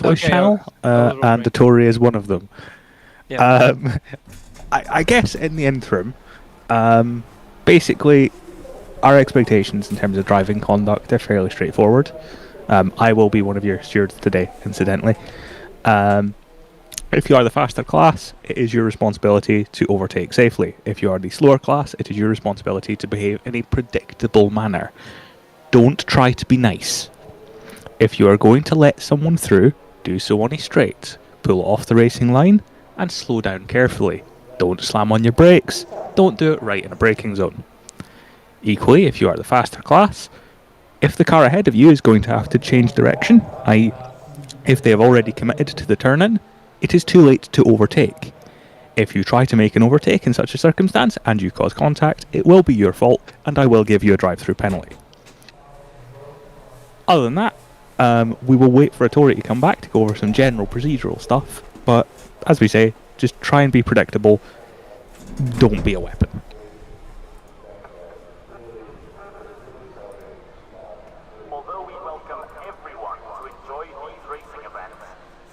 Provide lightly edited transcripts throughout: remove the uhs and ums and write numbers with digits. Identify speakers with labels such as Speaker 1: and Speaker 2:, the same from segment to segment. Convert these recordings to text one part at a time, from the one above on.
Speaker 1: English
Speaker 2: Okay,
Speaker 1: channel,
Speaker 2: I was
Speaker 1: and
Speaker 2: wondering.
Speaker 1: the Tory is one of them.
Speaker 2: Yeah.
Speaker 1: I guess in the interim, basically, our expectations in terms of driving conduct are fairly straightforward. I will be one of your stewards today, incidentally. If you are the faster class, it is your responsibility to overtake safely. If you are the slower class, it is your responsibility to behave in a predictable manner. Don't try to be nice. If you are going to let someone through, do so on a straight, pull off the racing line, and slow down carefully. Don't slam on your brakes. Don't do it right in a braking zone. Equally, if you are the faster class, if the car ahead of you is going to have to change direction, i.e., if they have already committed to the turn in, it is too late to overtake. If you try to make an overtake in such a circumstance and you cause contact, it will be your fault and I will give you a drive-through penalty. Other than that, we will wait for Atori to come back to go over some general procedural stuff, but as we say, just try and be predictable. Don't be a weapon.
Speaker 3: Although we welcome everyone to enjoy these racing events,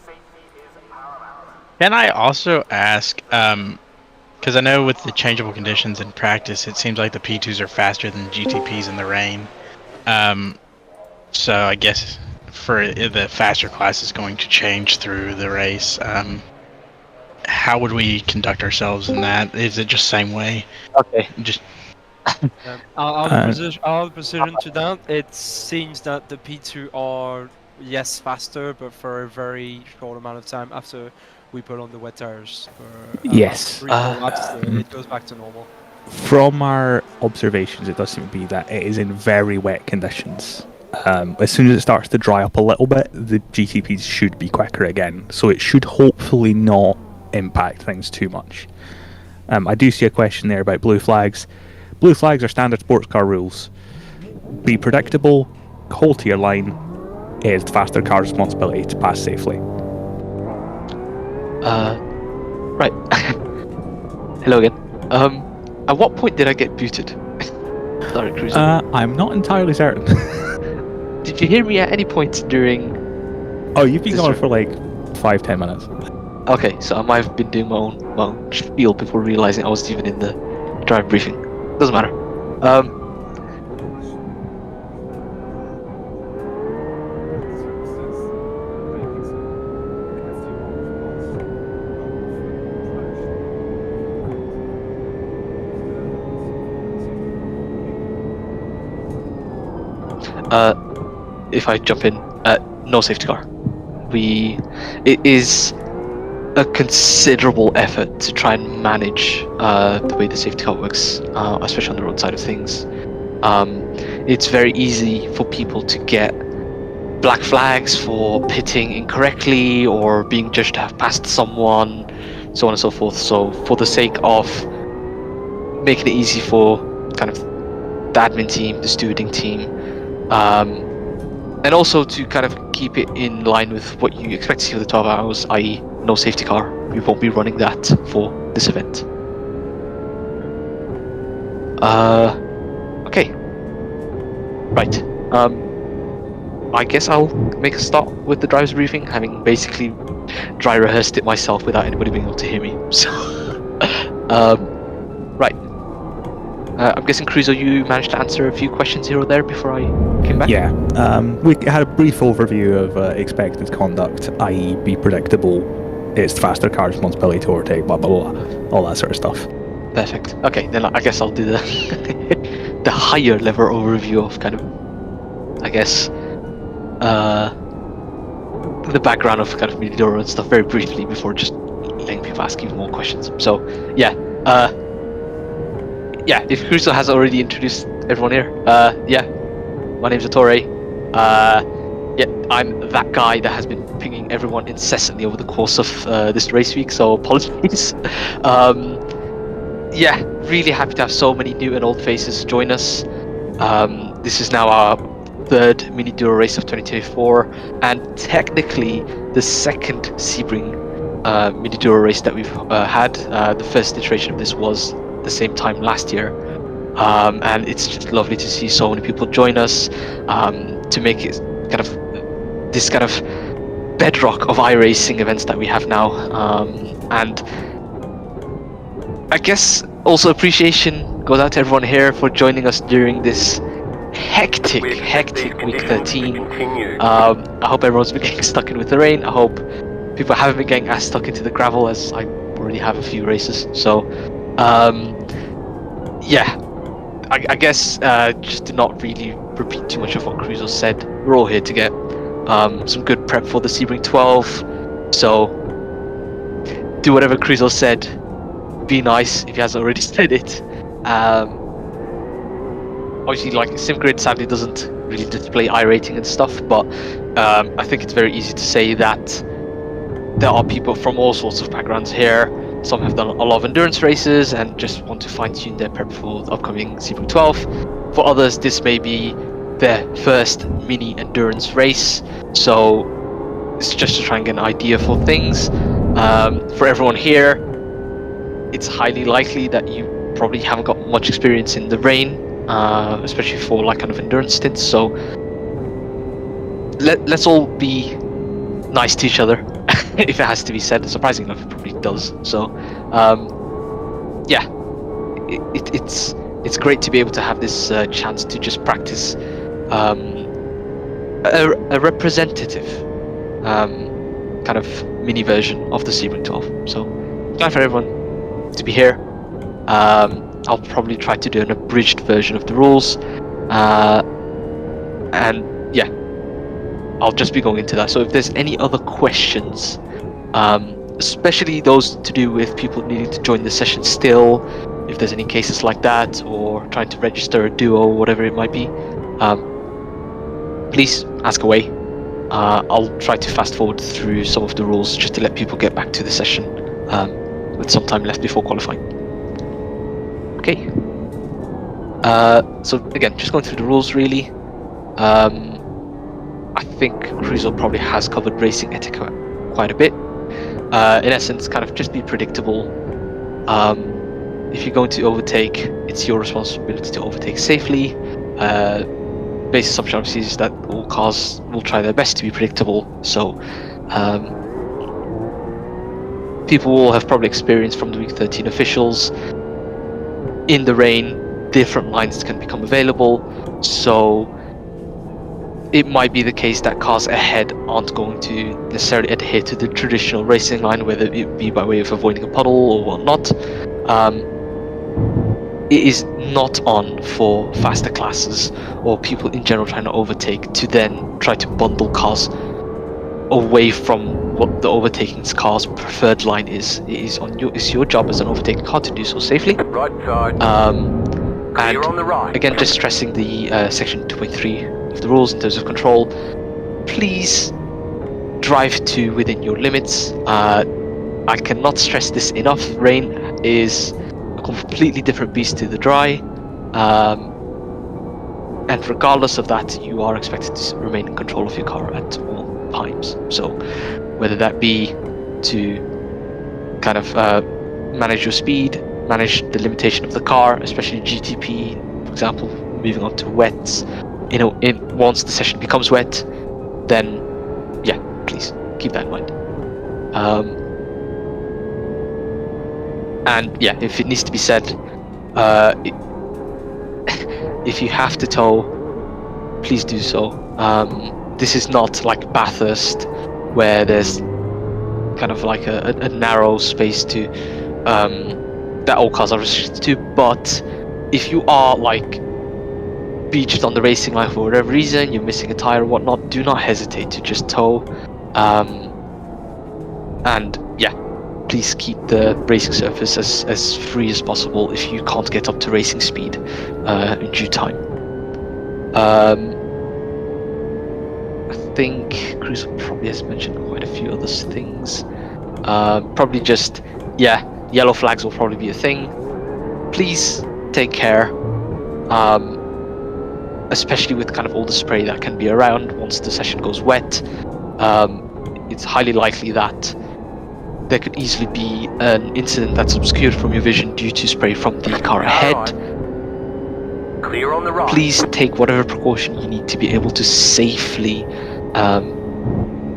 Speaker 3: safety is paramount.
Speaker 4: Can I also ask, because I know with the changeable conditions in practice, it seems like the P2s are faster than GTPs in the rain. So I guess for the faster class is going to change through the race. How would we conduct ourselves in that? Is it just same way?
Speaker 5: Okay.
Speaker 4: Just
Speaker 2: I'll have a precision to that. It seems that the P2 are, yes, faster, but for a very short amount of time after we put on the wet tires. For,
Speaker 1: Yes.
Speaker 2: 3-4 laps, it goes back to normal.
Speaker 1: From our observations, it does seem to be that it is in very wet conditions. As soon as it starts to dry up a little bit, the GTPs should be quicker again, so it should hopefully not impact things too much. I do see a question there about blue flags. Blue flags are standard sports car rules. Be predictable, hold to your line. It is the faster car's responsibility to pass safely.
Speaker 5: Right. Hello again. At what point did I get booted? Sorry, Cruiser.
Speaker 1: I'm not entirely certain.
Speaker 5: Did you hear me at any point during...
Speaker 1: Oh, you've been
Speaker 5: This
Speaker 1: going
Speaker 5: is-
Speaker 1: for like 5-10 minutes.
Speaker 5: Okay, so I might have been doing my own spiel before realizing I was even in the drive briefing. Doesn't matter. If I jump in, no safety car. It is a considerable effort to try and manage the way the safety car works, especially on the road side of things. It's very easy for people to get black flags for pitting incorrectly or being judged to have passed someone, so on and so forth. So for the sake of making it easy for kind of the admin team, the stewarding team, and also to kind of keep it in line with what you expect to see for the 12 hours, i.e. no safety car. We won't be running that for this event. Okay. Right. I guess I'll make a start with the driver's briefing, having basically dry rehearsed it myself without anybody being able to hear me. So, right. I'm guessing, Cruiser, you managed to answer a few questions here or there before I came back?
Speaker 1: Yeah, we had a brief overview of expected conduct, i.e. be predictable, it's the faster car's responsibility to overtake, blah blah blah, all that sort of stuff.
Speaker 5: Perfect. Okay, then I guess I'll do the the higher level overview of kind of, I guess, the background of kind of MiniDURO and stuff very briefly before just letting people ask even more questions. So yeah, if Crusoe has already introduced everyone here, my name's Ettore. I'm that guy that has been pinging everyone incessantly over the course of this race week, so apologies. Really happy to have so many new and old faces join us. This is now our third MiniDURO race of 2024, and technically the second Sebring MiniDURO race that we've had. The first iteration of this was the same time last year, and it's just lovely to see so many people join us to make it kind of this kind of bedrock of iRacing events that we have now, and I guess also appreciation goes out to everyone here for joining us during this hectic week 13. I hope everyone's been getting stuck in with the rain. I hope people haven't been getting as stuck into the gravel, as I already have a few races. So yeah, I guess just to not really repeat too much of what Cruzo said, we're all here to get some good prep for the Sebring 12. So do whatever Cruzo said. Be nice if he hasn't already said it. Obviously, like SimGrid sadly doesn't really display iRating and stuff, but I think it's very easy to say that there are people from all sorts of backgrounds here. Some have done a lot of endurance races and just want to fine-tune their prep for the upcoming Sebring 12. For others, this may be their first mini endurance race, so it's just to try and get an idea for things. For everyone here, it's highly likely that you probably haven't got much experience in the rain, especially for like kind of endurance stints. So let's all be nice to each other, if it has to be said. Surprisingly enough, it probably does. So yeah, it's great to be able to have this chance to just practice a representative kind of mini version of the Sebring 12. So glad for everyone to be here. I'll probably try to do an abridged version of the rules, and yeah, I'll just be going into that. So if there's any other questions, especially those to do with people needing to join the session still, if there's any cases like that, or trying to register a duo, whatever it might be, please ask away. I'll try to fast forward through some of the rules just to let people get back to the session with some time left before qualifying. Okay. So again, just going through the rules really. I think Cruzo probably has covered racing etiquette quite a bit. In essence, kind of just be predictable. If you're going to overtake, it's your responsibility to overtake safely. Basic assumption obviously is that all cars will try their best to be predictable. So people will have probably experienced from the week 13 officials. In the rain, different lines can become available. So it might be the case that cars ahead aren't going to necessarily adhere to the traditional racing line, whether it be by way of avoiding a puddle or whatnot. It is not on for faster classes or people in general trying to overtake to then try to bundle cars away from what the overtaking car's preferred line is. It is on it's your job as an overtaking car to do so safely.
Speaker 3: Right side.
Speaker 5: And
Speaker 3: on the right.
Speaker 5: again, just stressing the section 2.3 of the rules in terms of control. Please drive to within your limits. I cannot stress this enough. Rain is a completely different beast to the dry, and regardless of that, you are expected to remain in control of your car at all times. So whether that be to kind of manage your speed, manage the limitation of the car, especially GTP, for example, moving on to wets. Once the session becomes wet, then yeah, please keep that in mind. And yeah, if it needs to be said, if you have to tow, please do so. This is not like Bathurst, where there's kind of like a narrow space to that all cars are restricted to. But if you are like beached on the racing line for whatever reason, you're missing a tire or whatnot, do not hesitate to just tow. And yeah, please keep the racing surface as free as possible if you can't get up to racing speed in due time. I think Cruzo probably has mentioned quite a few other things. Probably just, yeah, yellow flags will probably be a thing. Please take care, especially with kind of all the spray that can be around once the session goes wet. It's highly likely that there could easily be an incident that's obscured from your vision due to spray from the car ahead.
Speaker 3: Clear on the right.
Speaker 5: Please take whatever precaution you need to be able to safely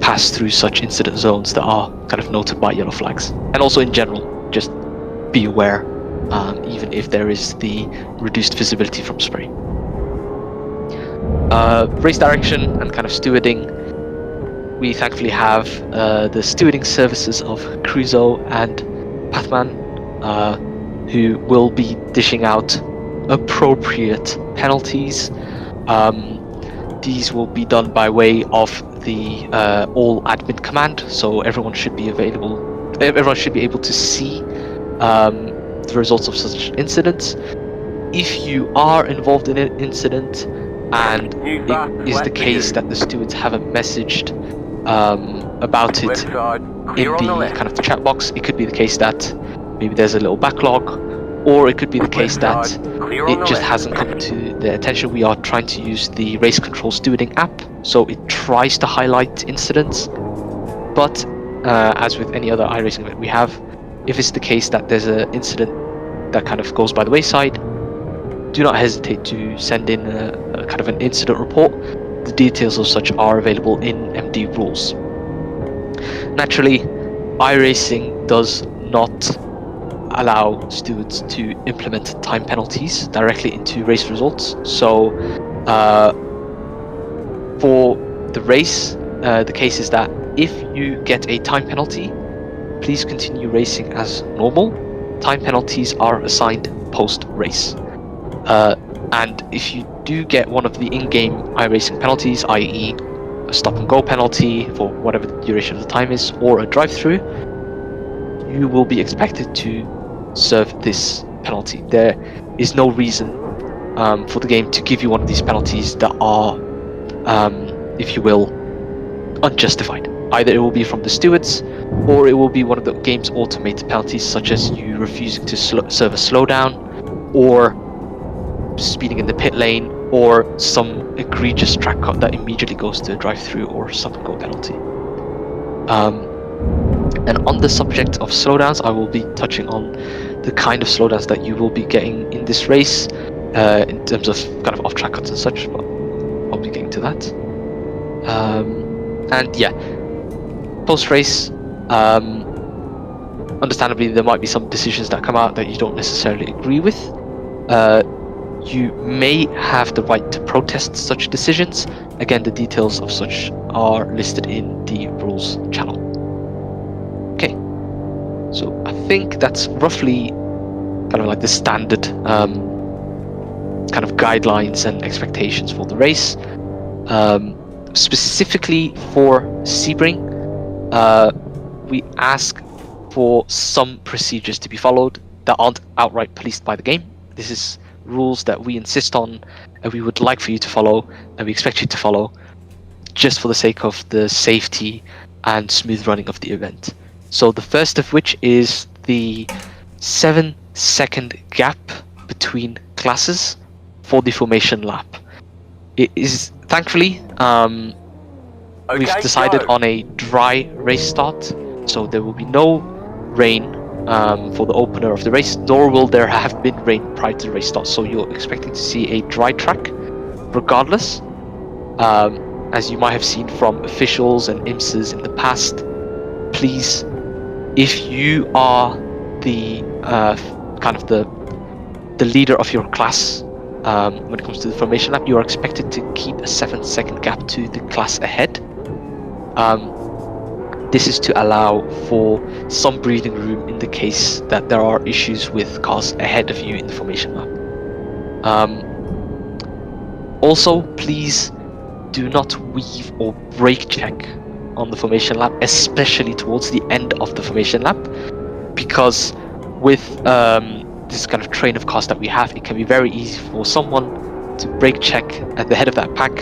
Speaker 5: pass through such incident zones that are kind of noted by yellow flags. And also in general, just be aware, even if there is the reduced visibility from spray. Race direction and kind of stewarding. We thankfully have the stewarding services of Cruzo and Pathman, who will be dishing out appropriate penalties. These will be done by way of the all admin command, so everyone should be available. Everyone should be able to see the results of such incidents. If you are involved in an incident and it is the case that the stewards haven't messaged about it in the kind of the chat box, it could be the case that maybe there's a little backlog, or it could be the case that it just hasn't come to their attention. We are trying to use the race control stewarding app, so it tries to highlight incidents, but as with any other iRacing event we have, if it's the case that there's an incident that kind of goes by the wayside, do not hesitate to send in a kind of an incident report. The details of such are available in MD rules. Naturally, iRacing does not allow stewards to implement time penalties directly into race results. So for the race, the case is that if you get a time penalty, please continue racing as normal. Time penalties are assigned post-race. And if you do get one of the in-game iRacing penalties, i.e. a stop and go penalty for whatever the duration of the time is, or a drive-through, you will be expected to serve this penalty. There is no reason for the game to give you one of these penalties that are, if you will, unjustified. Either it will be from the stewards, or it will be one of the game's automated penalties, such as you refusing to serve a slowdown, or speeding in the pit lane, or some egregious track cut that immediately goes to a drive-through or stop and go penalty. And on the subject of slowdowns, I will be touching on the kind of slowdowns that you will be getting in this race, in terms of kind of off-track cuts and such, but I'll be getting to that. And yeah, post-race, understandably there might be some decisions that come out that you don't necessarily agree with. You may have the right to protest such decisions. Again, the details of such are listed in the rules channel. Okay, so I think that's roughly kind of like the standard kind of guidelines and expectations for the race. Specifically for Sebring, we ask for some procedures to be followed that aren't outright policed by the game. This is rules that we insist on and we would like for you to follow, and we expect you to follow, just for the sake of the safety and smooth running of the event. So the first of which is the 7-second gap between classes for the formation lap. It is thankfully we've decided on a dry race start, so there will be no rain for the opener of the race, nor will there have been rain prior to the race start. So you're expecting to see a dry track regardless. As you might have seen from officials and IMSAs in the past, please, if you are the kind of the leader of your class when it comes to the formation lap, you are expected to keep a 7-second gap to the class ahead. This is to allow for some breathing room in the case that there are issues with cars ahead of you in the formation lap. Also, please do not weave or brake check on the formation lap, especially towards the end of the formation lap, because with this kind of train of cars that we have, it can be very easy for someone to brake check at the head of that pack,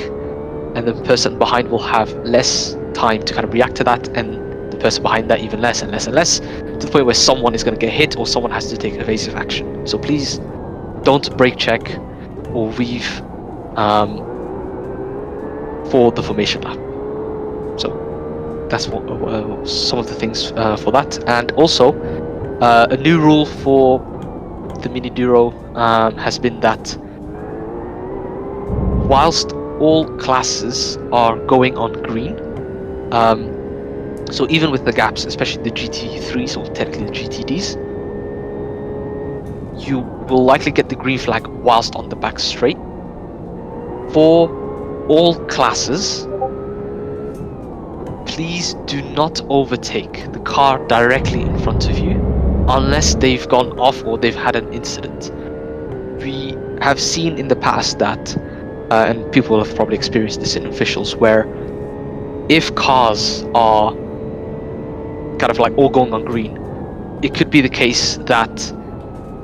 Speaker 5: and the person behind will have less time to kind of react to that, and the person behind that even less and less and less, to the point where someone is going to get hit or someone has to take evasive action. So please don't brake check or weave for the formation lap. So that's what some of the things for that. And also a new rule for the MiniDURO has been that whilst all classes are going on green, So even with the gaps, especially the GT3s or technically the GTDs, you will likely get the green flag whilst on the back straight. For all classes, please do not overtake the car directly in front of you unless they've gone off or they've had an incident. We have seen in the past that, and people have probably experienced this in officials, where if cars are kind of like all going on green, it could be the case that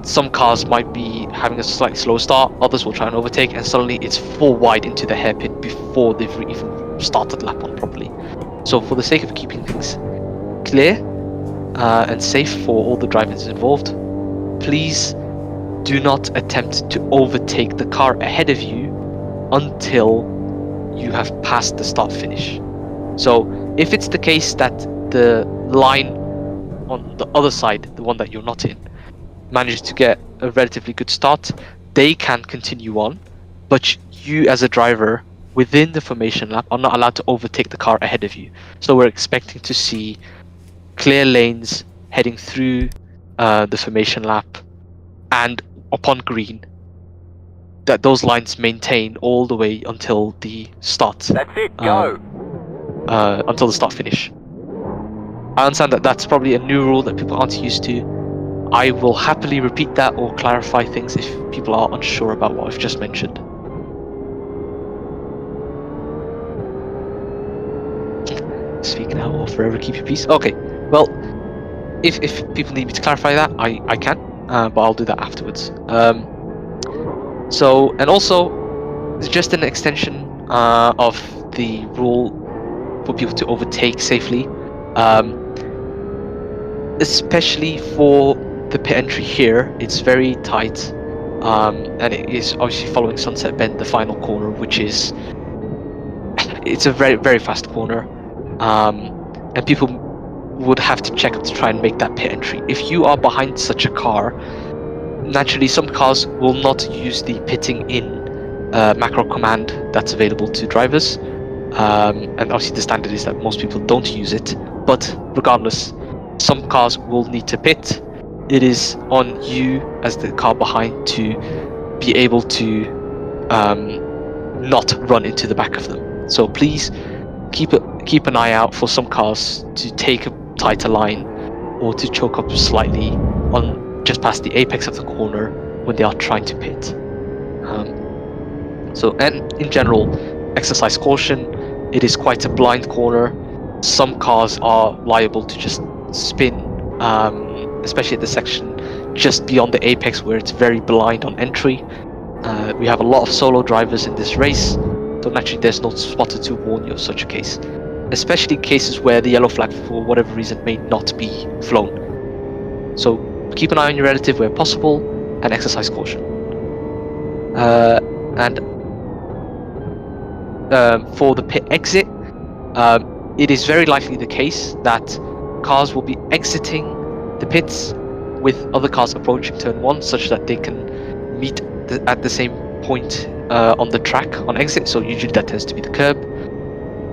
Speaker 5: some cars might be having a slightly slow start, others will try and overtake, and suddenly it's full wide into the hairpin before they've even started the lap on properly. So for the sake of keeping things clear and safe for all the drivers involved, please do not attempt to overtake the car ahead of you until you have passed the start finish. So if it's the case that the line on the other side, the one that you're not in, manages to get a relatively good start, they can continue on, but you as a driver within the formation lap are not allowed to overtake the car ahead of you. So we're expecting to see clear lanes heading through the formation lap, and upon green, that those lines maintain all the way until the start.
Speaker 3: That's it, go!
Speaker 5: Until the start finish. I understand that that's probably a new rule that people aren't used to. I will happily repeat that or clarify things if people are unsure about what I've just mentioned. Speak now or forever keep your peace. Okay, well, if people need me to clarify that, I can, but I'll do that afterwards. So, and also, it's just an extension of the rule for people to overtake safely, especially for the pit entry here. It's very tight, and it is obviously following Sunset Bend, the final corner, which is it's a very, very fast corner, and people would have to check up to try and make that pit entry. If you are behind such a car, naturally some cars will not use the pitting in macro command that's available to drivers, and obviously the standard is that most people don't use it, but regardless, some cars will need to pit. It is on you as the car behind to be able to not run into the back of them. So please keep an eye out for some cars to take a tighter line or to choke up slightly on just past the apex of the corner when they are trying to pit. So, and in general, exercise caution. It is quite a blind corner. Some cars are liable to just spin, especially at the section just beyond the apex where it's very blind on entry. We have a lot of solo drivers in this race, so naturally there's no spotter to warn you of such a case, especially cases where the yellow flag for whatever reason may not be flown. So keep an eye on your relative where possible and exercise caution. And for the pit exit, it is very likely the case that cars will be exiting the pits with other cars approaching turn 1 such that they can meet at the same point on the track on exit, so usually that tends to be the curb.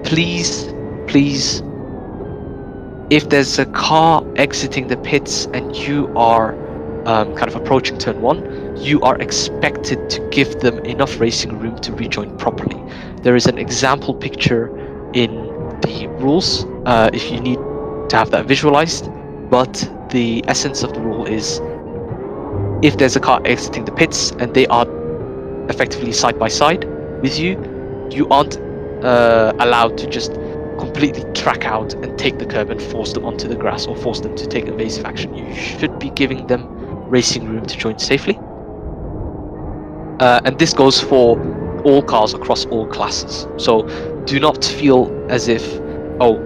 Speaker 5: Please, if there's a car exiting the pits and you are kind of approaching turn 1, you are expected to give them enough racing room to rejoin properly. There is an example picture in the rules if you need to have that visualized, but the essence of the rule is if there's a car exiting the pits and they are effectively side by side with you, you aren't allowed to just completely track out and take the curb and force them onto the grass or force them to take evasive action. You should be giving them racing room to join safely. And this goes for all cars across all classes. So do not feel as if, oh,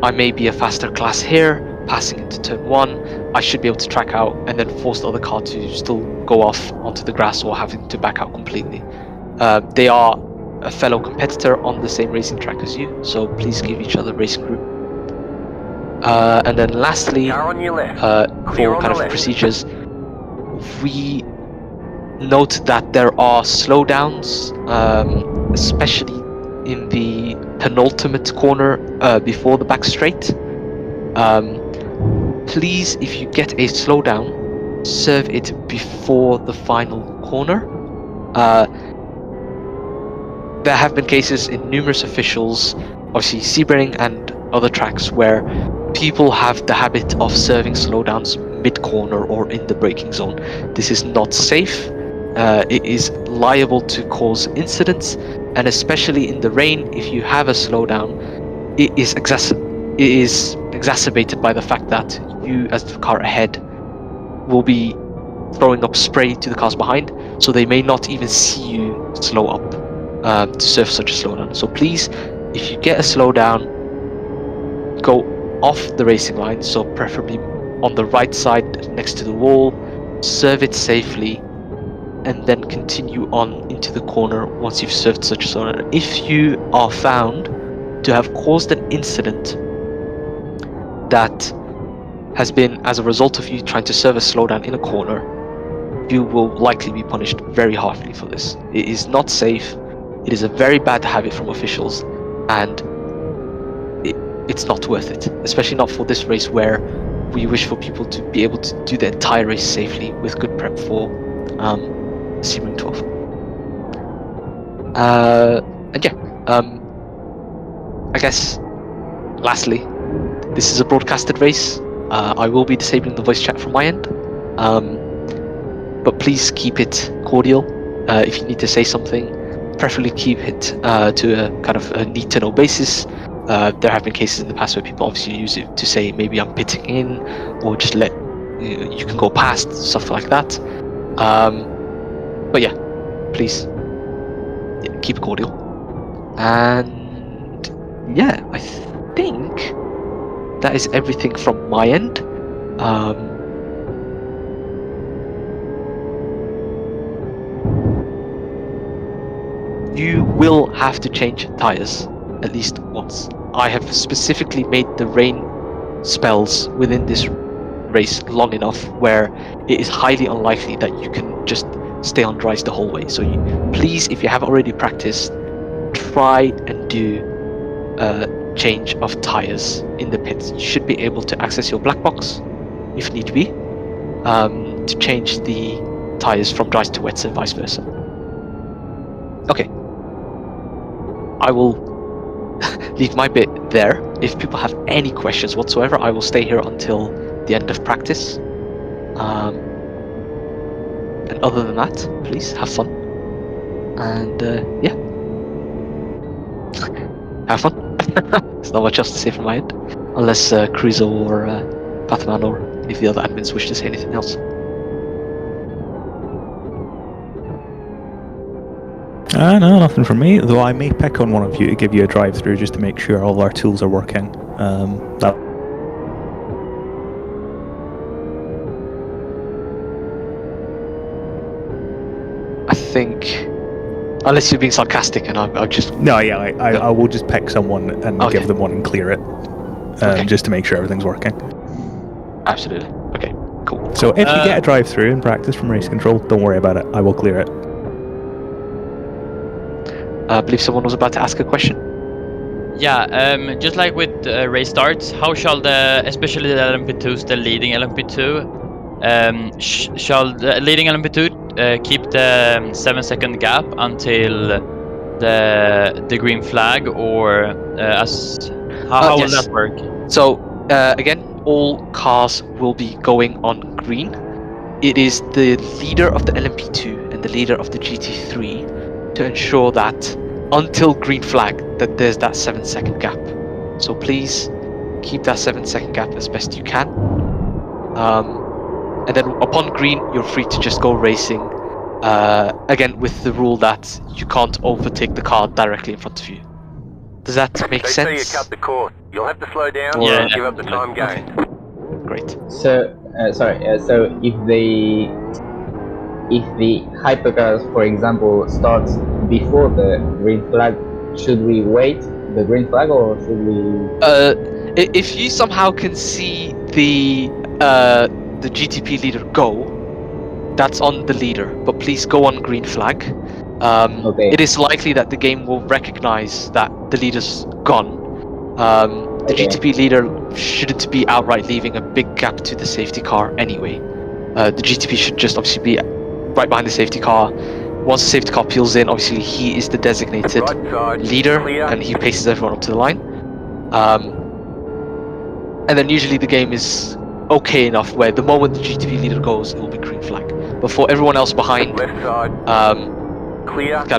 Speaker 5: I may be a faster class here, passing into turn 1, I should be able to track out and then force the other car to still go off onto the grass or having to back out completely. They are a fellow competitor on the same racing track as you, so please give each other racing room. And then lastly, for kind of procedures, we note that there are slowdowns, especially in the penultimate corner before the back straight. Please, if you get a slowdown, serve it before the final corner. There have been cases in numerous officials, obviously Sebring and other tracks, where people have the habit of serving slowdowns mid-corner or in the braking zone. This is not safe. It is liable to cause incidents, and especially in the rain, if you have a slowdown, it is exacerbated by the fact that you, as the car ahead, will be throwing up spray to the cars behind, so they may not even see you slow up to serve such a slowdown. So please, if you get a slowdown, go off the racing line, so preferably on the right side next to the wall, serve it safely, and then continue on into the corner once you've served such a slowdown. If you are found to have caused an incident that has been as a result of you trying to serve a slowdown in a corner, you will likely be punished very harshly for this. It is not safe. It is a very bad habit from officials, and it's not worth it, especially not for this race where we wish for people to be able to do the entire race safely with good prep for Sebring 12. And yeah, I guess lastly, this is a broadcasted race. I will be disabling the voice chat from my end, but please keep it cordial. If you need to say something, preferably keep it to a kind of a need to know basis. There have been cases in the past where people obviously use it to say maybe I'm pitting in, or just let you can go past, stuff like that. But yeah, please keep it cordial. And yeah, I think that is everything from my end. You will have to change tires at least once. I have specifically made the rain spells within this race long enough where it is highly unlikely that you can just stay on dries the whole way. So please, if you have already practiced, try and do change of tires in the pits. You should be able to access your black box if need be to change the tires from dries to wets and vice versa. Okay, I will leave my bit there. If people have any questions whatsoever, I will stay here until the end of practice. And other than that, please have fun. And yeah, have fun. There's not much else to say from my end, unless Cruiser or Pathman or any of the other admins wish to say anything else.
Speaker 1: No, nothing from me, though I may pick on one of you to give you a drive-through just to make sure all our tools are working. That
Speaker 5: I think, unless you're being sarcastic, and I'll just...
Speaker 1: No, yeah, I will just pick someone and
Speaker 5: Okay.
Speaker 1: give them one and clear it,
Speaker 5: Okay.
Speaker 1: just to make sure everything's working.
Speaker 5: Absolutely. Okay, cool.
Speaker 1: So if you get a drive-through in practice from race control, don't worry about it. I will clear it.
Speaker 5: I believe someone was about to ask a question.
Speaker 6: Yeah, just like with race starts, how shall especially the LMP2s, the leading LMP2, shall the leading LMP2 keep the 7-second gap until the green flag, or how will
Speaker 5: Yes.
Speaker 6: that work?
Speaker 5: So again, all cars will be going on green. It is the leader of the LMP2 and the leader of the GT3 to ensure that until green flag that there's that 7-second gap. So please keep that 7-second gap as best you can. And then upon green, you're free to just go racing. Again, with the rule that you can't overtake the car directly in front of you. Does that make
Speaker 3: They say you
Speaker 5: sense?
Speaker 3: cut the course. You'll have to slow down
Speaker 5: Yeah.
Speaker 3: and give up the time gained.
Speaker 5: Great.
Speaker 7: So, so if the hypercars, for example, starts before the green flag, should we wait the green flag, or should we?
Speaker 5: If you somehow can see the GTP leader go, that's on the leader. But please go on green flag.
Speaker 7: Okay.
Speaker 5: It is likely that the game will recognize that the leader's gone. The
Speaker 7: Okay.
Speaker 5: GTP leader shouldn't be outright leaving a big gap to the safety car anyway. The GTP should just obviously be right behind the safety car. Once the safety car peels in, obviously he is the designated leader and he paces everyone up to the line. And then usually the game is okay enough where the moment the GTP leader goes, it will be green flag. But for everyone else behind, kind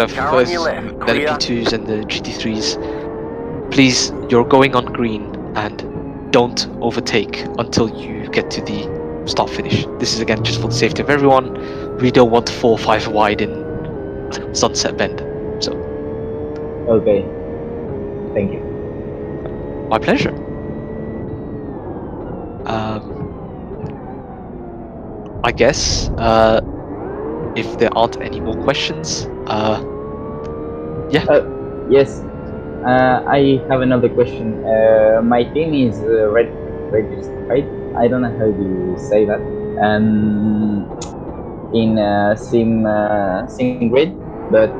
Speaker 5: of first, the P2s and the GT3s, please, you're going on green and don't overtake until you get to the start finish. This is again just for the safety of everyone. We don't want 4 or 5 wide in Sunset Bend. So.
Speaker 7: Okay. Thank you.
Speaker 5: My pleasure. I guess if there aren't any more questions,
Speaker 7: Yes. I have another question. My team is registered. I don't know how to say that. In SimGrid, but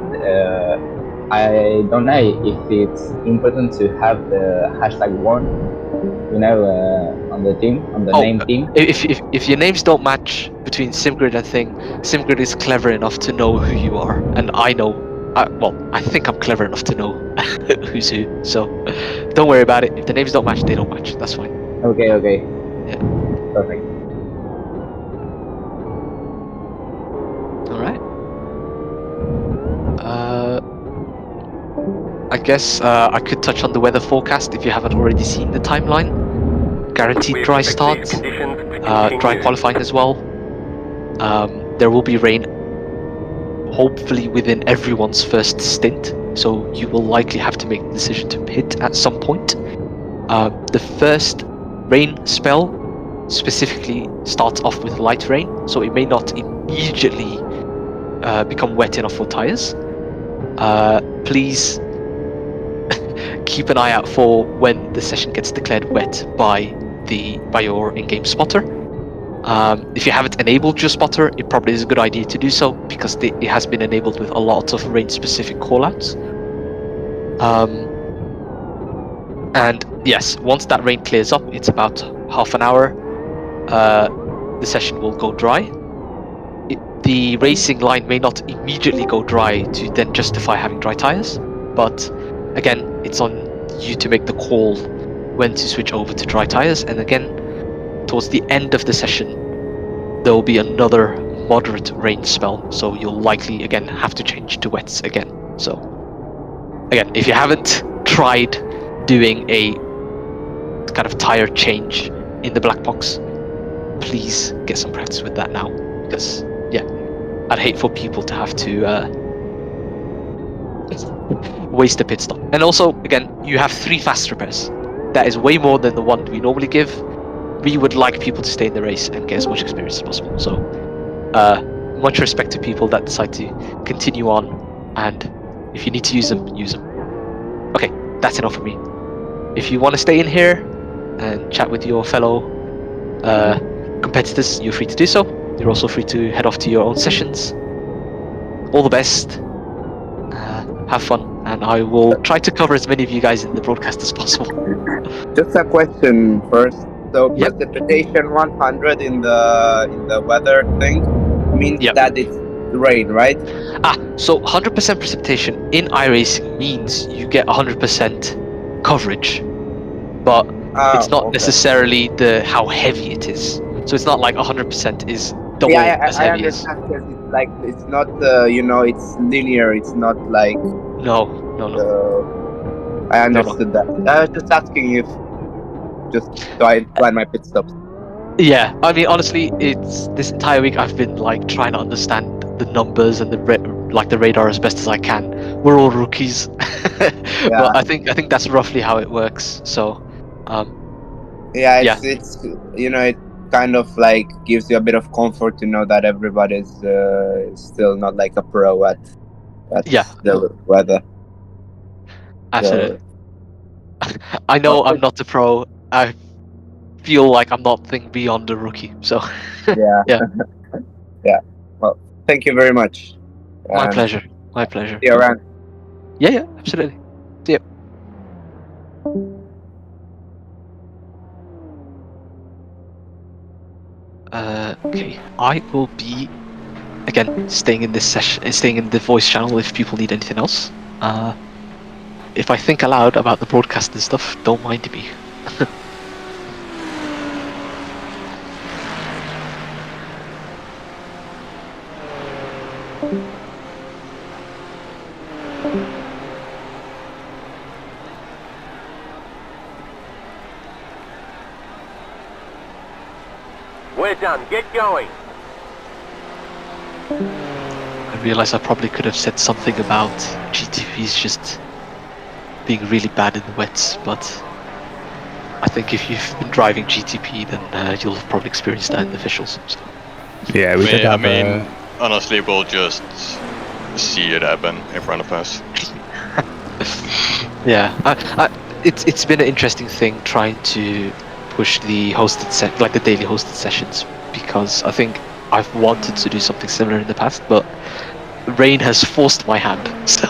Speaker 7: I don't know if it's important to have the #1, on the team, on the name team.
Speaker 5: If your names don't match between SimGrid and Thing, SimGrid is clever enough to know who you are, and I know. I think I'm clever enough to know who's who. So don't worry about it. If the names don't match, they don't match. That's fine.
Speaker 7: Okay.
Speaker 5: Yeah.
Speaker 7: Perfect.
Speaker 5: All right. I guess I could touch on the weather forecast if you haven't already seen the timeline. Guaranteed dry start, dry qualifying as well. There will be rain, hopefully within everyone's first stint, so you will likely have to make the decision to pit at some point. The first rain spell specifically starts off with light rain, so it may not immediately become wet enough for tires. Please keep an eye out for when the session gets declared wet by your in-game spotter. If you haven't enabled your spotter, it probably is a good idea to do so because it has been enabled with a lot of rain-specific callouts. And yes, once that rain clears up, it's about half an hour. The session will go dry. The racing line may not immediately go dry to then justify having dry tires, but again, it's on you to make the call when to switch over to dry tires. And again, towards the end of the session, there will be another moderate rain spell, so you'll likely again have to change to wets again. So again, if you haven't tried doing a kind of tire change in the black box, please get some practice with that now, because yeah, I'd hate for people to have to waste a pit stop. And also, again, you have 3 fast repairs. That is way more than the one we normally give. We would like people to stay in the race and get as much experience as possible. So, much respect to people that decide to continue on, and if you need to use them, use them. Okay, that's enough for me. If you want to stay in here and chat with your fellow competitors, you're free to do so. You're also free to head off to your own sessions. All the best. Have fun, and I will try to cover as many of you guys in the broadcast as possible.
Speaker 8: Just a question first. So
Speaker 5: Yep.
Speaker 8: precipitation 100 in the weather thing means
Speaker 5: Yep.
Speaker 8: that it's rain, right?
Speaker 5: So 100% precipitation in iRacing means you get 100% coverage, but it's not necessarily how heavy it is. So it's not like 100% is double as
Speaker 8: I
Speaker 5: heavy as.
Speaker 8: understand because it's not it's linear. It's not like
Speaker 5: No.
Speaker 8: I understood that. I was just asking if just so I plan my pit stops.
Speaker 5: Yeah, I mean, honestly, it's this entire week I've been like trying to understand the numbers and the radar as best as I can. We're all rookies, but I think that's roughly how it works. So,
Speaker 8: it's it kind of like gives you a bit of comfort to know that everybody's still not like a pro at the weather.
Speaker 5: Absolutely. I know I'm not a pro. I feel like I'm not think beyond a rookie. So
Speaker 8: yeah. Well, thank you very much.
Speaker 5: My pleasure.
Speaker 8: See you around.
Speaker 5: Yeah, absolutely. See you. Okay, I will be again staying in this session, staying in the voice channel if people need anything else. If I think aloud about the broadcast and stuff, don't mind me.
Speaker 3: We're done. Get going.
Speaker 5: I realize I probably could have said something about GTPs just being really bad in the wets, but I think if you've been driving GTP, then you'll have probably experienced that in the visuals. So.
Speaker 1: Yeah, we did have
Speaker 9: honestly, we'll just see it happen in front of us.
Speaker 5: Yeah, it's been an interesting thing trying to push the hosted the daily hosted sessions, because I think I've wanted to do something similar in the past, but rain has forced my hand. So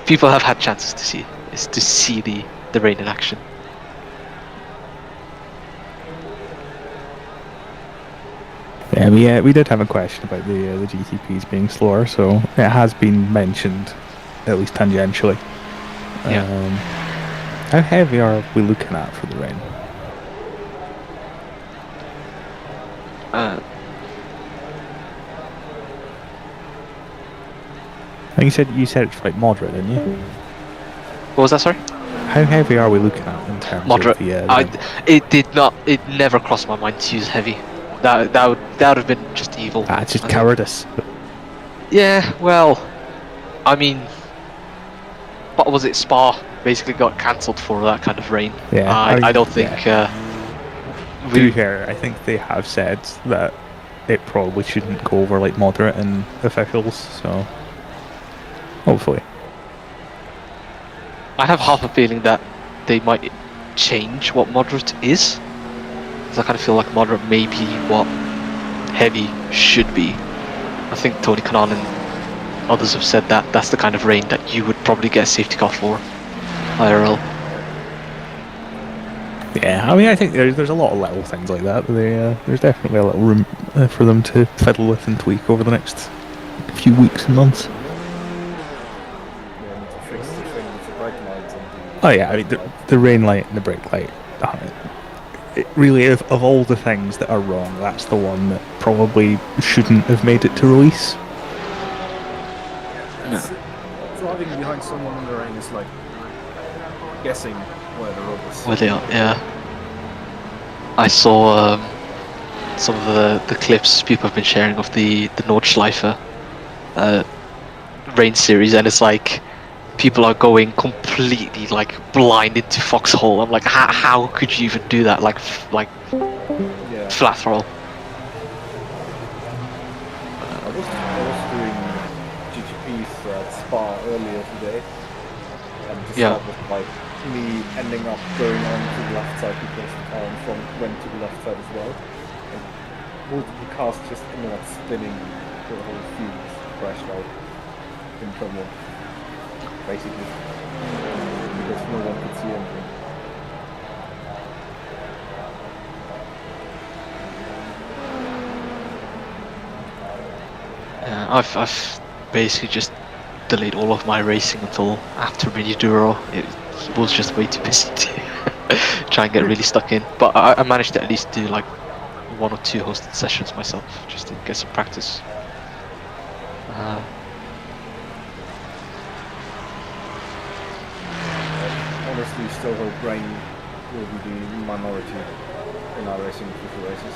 Speaker 5: people have had chances to see the rain in action.
Speaker 1: Yeah, we did have a question about the GTPs being slower, so it has been mentioned, at least tangentially.
Speaker 5: Yeah.
Speaker 1: How heavy are we looking at for the rain? I think you said it's like moderate, didn't you?
Speaker 5: What was that? Sorry.
Speaker 1: How heavy are we looking at in terms
Speaker 5: Moderate.
Speaker 1: of the?
Speaker 5: It never crossed my mind to use heavy. That would have been just evil.
Speaker 1: It's just cowardice.
Speaker 5: Yeah, well, I mean, what was it? Spa basically got cancelled for that kind of rain.
Speaker 1: Yeah,
Speaker 5: I don't think.
Speaker 1: To be fair, I think they have said that it probably shouldn't go over like moderate in officials. So hopefully.
Speaker 5: I have half a feeling that they might change what moderate is. Because I kind of feel like moderate may be what heavy should be. I think Tony Kanan and others have said that that's the kind of rain that you would probably get a safety car for, IRL.
Speaker 1: Yeah, I mean, I think there's a lot of little things like that. There's definitely a little room for them to fiddle with and tweak over the next few weeks and months. Oh yeah, I mean, the rain light and the brake light. It really, of all the things that are wrong, that's the one that probably shouldn't have made it to release.
Speaker 10: Driving behind someone in the rain is like guessing where the road is.
Speaker 5: Where they are, yeah. I saw some of the clips people have been sharing of the Nordschleife rain series, and it's like people are going completely like blind into Foxhole. I'm like, how could you even do that? Like
Speaker 10: Yeah.
Speaker 5: flat throttle.
Speaker 10: I was doing GTPs at Spa earlier today, and the
Speaker 5: Yeah.
Speaker 10: start was like me ending up going on to the left side because the car in front went to the left side as well. And multiple cars just ended up spinning the whole field, crashed out in trouble, basically, because no one could see anything.
Speaker 5: I've basically just delayed all of my racing until after MiniDURO. It was just way too busy to try and get really stuck in. But I managed to at least do like 1 or 2 hosted sessions myself, just to get some practice.
Speaker 10: Honestly, still hope rain will be the minority in our racing future races.